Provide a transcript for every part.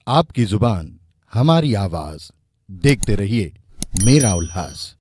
आपकी जुबान हमारी आवाज, देखते रहिए मेरा उल्लास।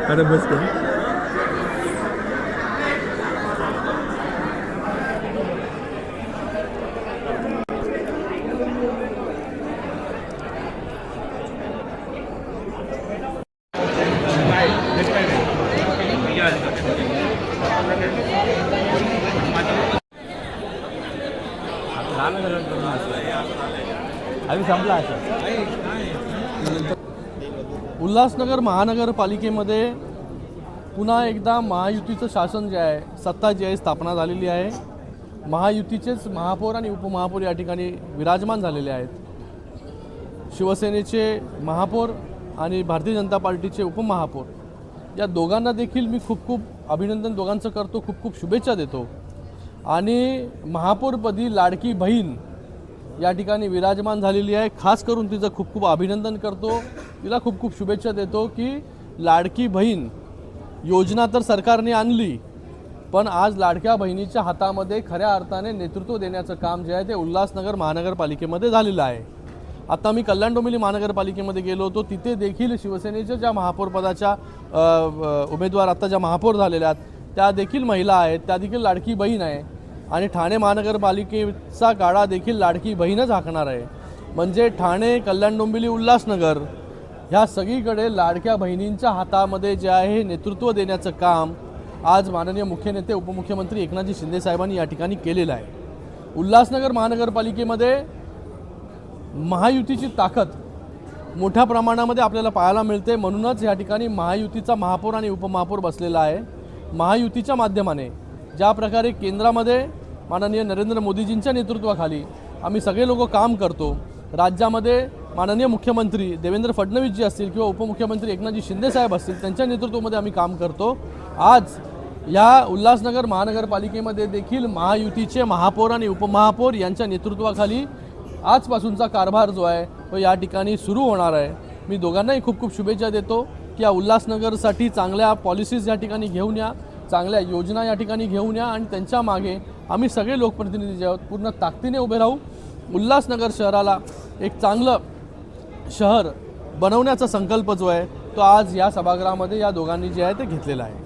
अरे बस कर संपला उल्हासनगर महानगरपालिकेमध्ये पुन्हा एकदा महायुतीचं शासन जे आहे, सत्ता जी आहे स्थापना झालेली आहे। महायुतीचेच महापौर आणि उपमहापौर या ठिकाणी विराजमान झालेले आहेत। शिवसेनेचे महापौर आणि भारतीय जनता पार्टीचे उपमहापौर या दोघांना देखील मी खूप अभिनंदन दोघांचं करतो, खूप शुभेच्छा देतो। आणि महापौरपदी लाडकी बहीण या ठिकाणी विराजमान झालेली आहे। खास करून तिचं खूप अभिनंदन करतो, तिला खूप शुभेच्छा देतो की लाडकी बहीण योजना तर सरकारने आणली, पण आज लाडक्या बहिणीच्या हातामध्ये खऱ्या अर्थाने नेतृत्व देण्याचं काम जे आहे ते उल्हासनगर महानगरपालिकेमध्ये झालेलं आहे। आता मी कल्याण डोंबिवली महानगरपालिकेमध्ये गेलो होतो, तिथे देखील शिवसेनेच्या ज्या महापौरपदाच्या उमेदवार आता ज्या महापौर झालेल्या आहेत त्या देखील महिला आहेत, त्या देखील लाडकी बहीण आहे। आणि ठाणे महानगरपालिकेचा गाडा देखील लाडकी बहीणच हाकणार आहे। म्हणजे ठाणे, कल्याण डोंबिवली, उल्हासनगर ह्या सगळीकडे लाडक्या बहिणींच्या हातामध्ये जे आहे नेतृत्व देण्याचं काम आज माननीय मुख्य नेते उपमुख्यमंत्री एकनाथजी शिंदे साहेबांनी या ठिकाणी केलेलं आहे। उल्हासनगर महानगरपालिकेमध्ये महायुतीची ताकद मोठ्या प्रमाणामध्ये आपल्याला पाहायला मिळते। म्हणूनच या ठिकाणी महायुतीचा महापौर आणि उपमहापौर बसलेला आहे। महायुतीच्या माध्यमाने ज्या प्रकारे केंद्रामध्ये माननीय नरेंद्र मोदीजींच्या नेतृत्वाखाली आम्ही सगळे लोक काम करतो, राज्यामध्ये माननीय मुख्यमंत्री देवेंद्र फडणवीस जी असतील किंवा उपमुख्यमंत्री एकनाथजी शिंदे साहेब असतील त्यांच्या नेतृत्वामध्ये आम्ही काम करतो। आज या उल्हासनगर महानगरपालिकेमध्ये देखील महायुतीचे महापौर आणि उपमहापौर यांच्या नेतृत्वाखाली आजपासूनचा कारभार जो आहे तो या ठिकाणी सुरू होणार आहे। मी दोघांनाही खूप शुभेच्छा देतो की या उल्हासनगरसाठी चांगल्या पॉलिसीज या ठिकाणी घेऊन या, चांगल्या योजना या ठिकाणी घेऊन या आणि त्यांच्या मागे आम्ही सगळे लोकप्रतिनिधी जे आहोत पूर्ण ताकदीने उभे राहू। उल्हासनगर शहराला एक चांगलं शहर बनवण्याचा संकल्प जो आहे तो आज या सभागृहामध्ये या दोघांनी जे आहे ते घेतलेला आहे।